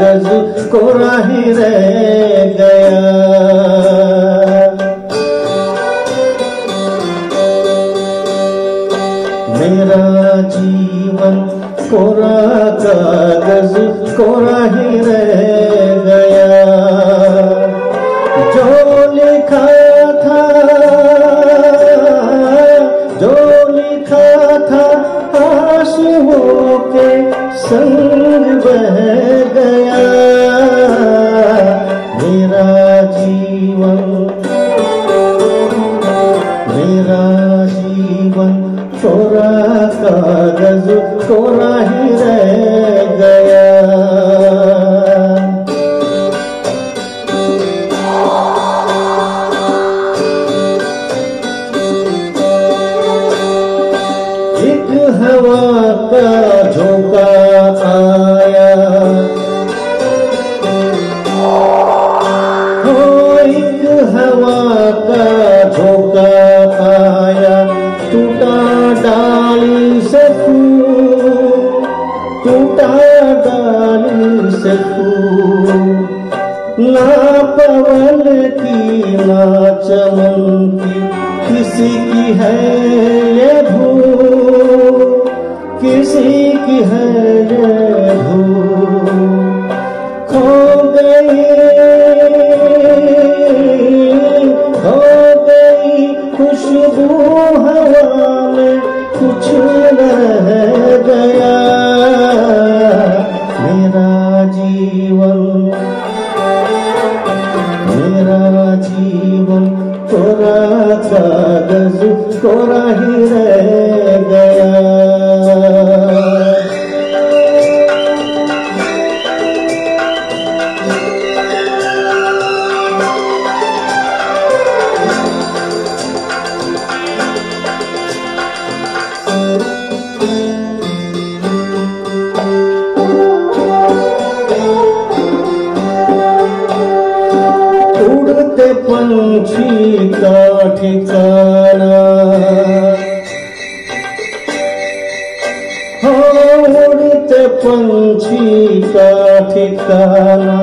कागज कोरा ही रह गया। मेरा जीवन कोरा कागज कोरा ही रह गया। जो लिखा था आंसुओं के संग बह गया। मेरा जीवन कोरा कागज कोरा ही रह गया। एक हवा का झोंका आया, हो एक हवा का झोंका आया, टूटा डाली से फूल, टूटा डाली से फूल। ना पवन की ना चमन की किसी की है ये भूल, किसी की है ये भूल। खो गई खुशबू हवा में, कुछ रह गया। मेरा जीवन कोरा कागज कोरा ही रह गया। उड़ते पंछी का ठिकाना, हो उड़ते पंछी का ठिकाना।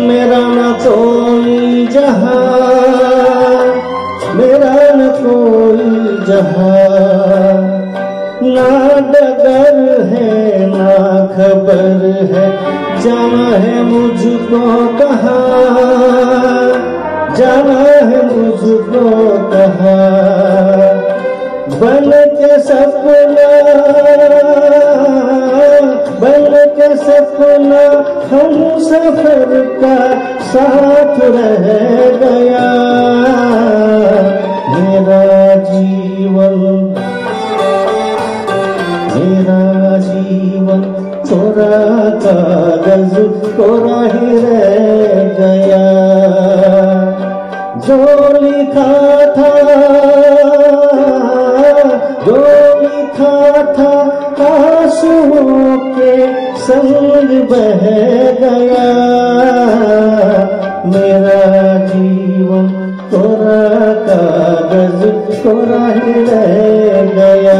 मेरा न कोई जहां, मेरा न कोई जहां। ना डगर है ना खबर है, जाना है मुझको कहाँ, जाना है मुझको कहाँ। बन के सपना हम सफर का साथ रह गया। मेरा जीवन कोरा कागज कोरा ही रह गया। जो लिखा था आंसुओं के संग बह गया। मेरा जीवन कोरा कागज कोरा ही रह गया।